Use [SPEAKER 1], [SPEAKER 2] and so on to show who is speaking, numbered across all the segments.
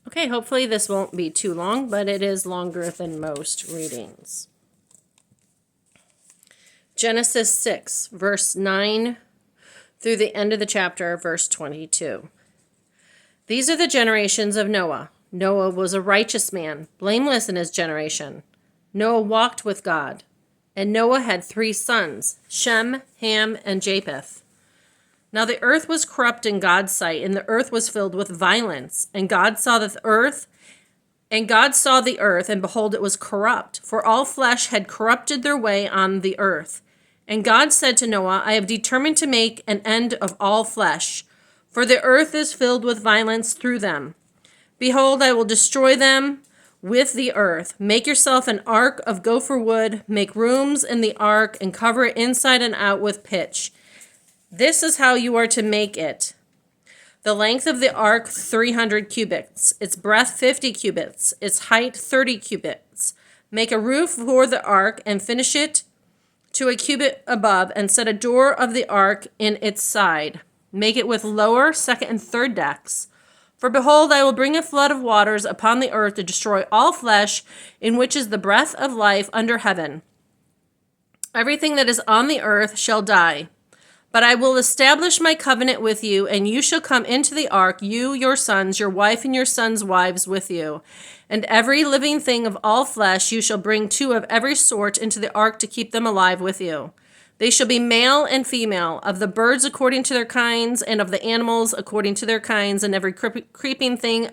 [SPEAKER 1] Okay, hopefully this won't be too long, but it is longer than most readings. Genesis 6, verse 9 through the end of the chapter, verse 22. These are the generations of Noah. Noah was a righteous man, blameless in his generation. Noah walked with God. And Noah had 3 sons, Shem, Ham, and Japheth. Now the earth was corrupt in God's sight, and the earth was filled with violence. And God saw the earth, and behold, it was corrupt, for all flesh had corrupted their way on the earth. And God said to Noah, I have determined to make an end of all flesh, for the earth is filled with violence through them. Behold, I will destroy them with the earth. Make yourself an ark of gopher wood, make rooms in the ark, and cover it inside and out with pitch. This is how you are to make it. The length of the ark, 300 cubits, its breadth 50 cubits, its height 30 cubits. Make a roof for the ark and finish it to a cubit above, and set a door of the ark in its side. Make it with lower, second, and third decks. For behold, I will bring a flood of waters upon the earth to destroy all flesh, in which is the breath of life under heaven. Everything that is on the earth shall die. But I will establish my covenant with you, and you shall come into the ark, you, your sons, your wife, and your sons' wives with you. And every living thing of all flesh you shall bring 2 of every sort into the ark to keep them alive with you. They shall be male and female, of the birds according to their kinds, and of the animals according to their kinds, and every creeping thing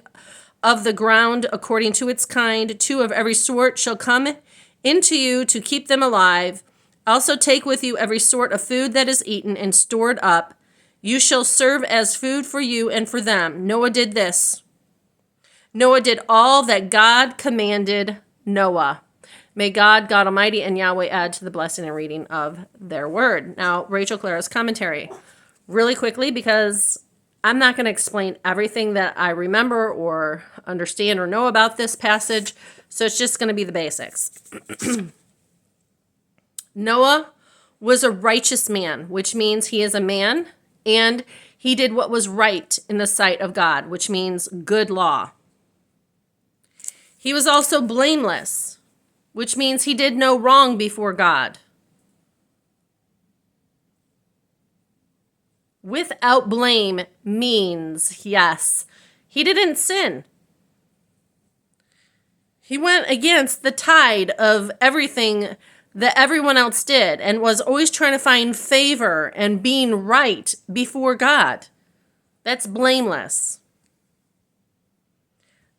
[SPEAKER 1] of the ground according to its kind. 2 of every sort shall come into you to keep them alive. Also take with you every sort of food that is eaten and stored up. You shall serve as food for you and for them. Noah did this. Noah did all that God commanded Noah. May God Almighty, and Yahweh add to the blessing and reading of their word. Now, Rachel Clara's commentary. Really quickly, because I'm not going to explain everything that I remember or understand or know about this passage, so it's just going to be the basics. Noah was a righteous man, which means he is a man, and he did what was right in the sight of God, which means good law. He was also blameless, which means he did no wrong before God. Without blame means, yes, he didn't sin. He went against the tide of everything that everyone else did and was always trying to find favor and being right before God. That's blameless.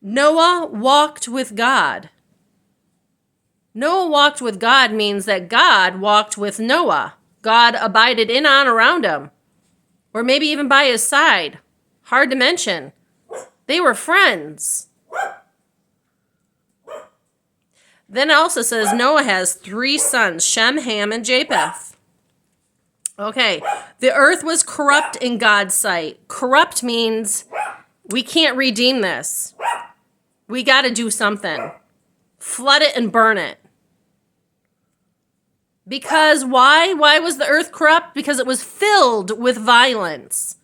[SPEAKER 1] Noah walked with God. Noah walked with God means that God walked with Noah. God abided in, on, around him, or maybe even by his side. Hard to mention. They were friends. Then it also says Noah has 3 sons, Shem, Ham, and Japheth. Okay, the earth was corrupt in God's sight. Corrupt means we can't redeem this. We got to do something. Flood it and burn it. Because why? Why was the earth corrupt? Because it was filled with violence.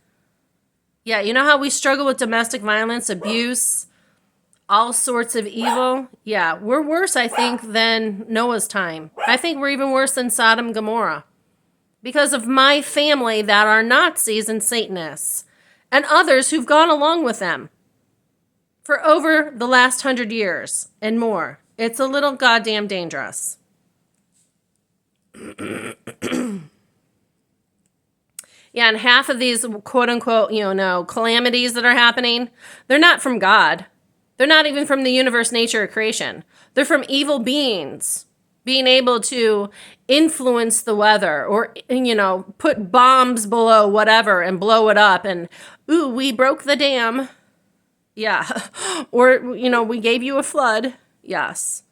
[SPEAKER 1] Yeah, you know how we struggle with domestic violence, abuse, all sorts of evil? Yeah, we're worse, I think, than Noah's time. I think we're even worse than Sodom and Gomorrah. Because of my family that are Nazis and Satanists, and others who've gone along with them for over the last 100 years and more. It's a little goddamn dangerous. Yeah, and half of these quote-unquote, calamities that are happening, they're not from God. They're not even from the universe, nature, or creation. They're from evil beings being able to influence the weather or, put bombs below whatever and blow it up. And, ooh, we broke the dam. Yeah. Or, we gave you a flood. Yes.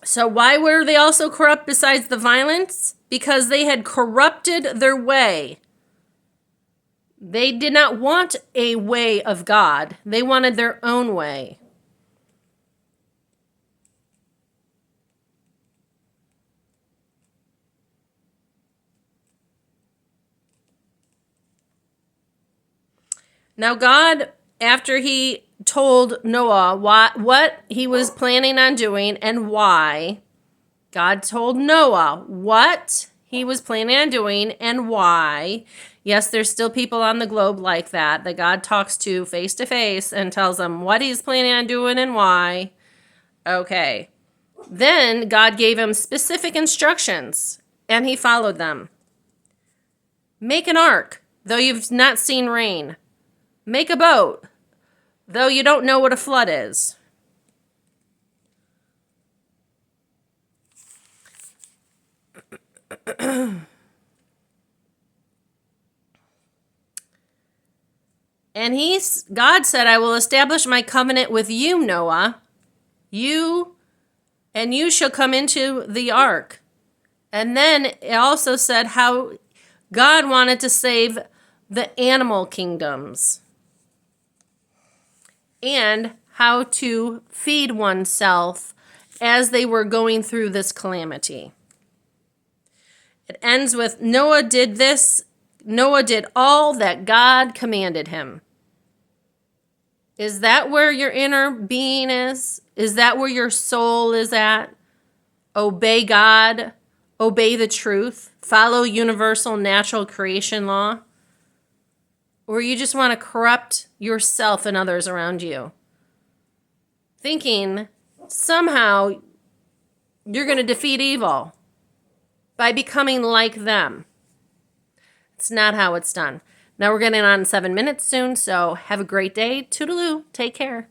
[SPEAKER 1] So why were they also corrupt besides the violence? Because they had corrupted their way. They did not want a way of God. They wanted their own way. Now, God, after he told Noah what he was planning on doing and why, God told Noah what he was planning on doing and why. Yes, there's still people on the globe like that God talks to face and tells them what he's planning on doing and why. Okay. Then God gave him specific instructions, and he followed them. Make an ark, though you've not seen rain. Make a boat, though you don't know what a flood is. And God said, I will establish my covenant with you, Noah. You shall come into the ark. And then it also said how God wanted to save the animal kingdoms and how to feed oneself as they were going through this calamity. It ends with Noah did this. Noah did all that God commanded him. Is that where your inner being is? Is that where your soul is at? Obey God. Obey the truth. Follow universal natural creation law. Or you just want to corrupt yourself and others around you, thinking somehow you're going to defeat evil by becoming like them. It's not how it's done. Now we're getting on 7 minutes soon, so have a great day. Toodaloo. Take care.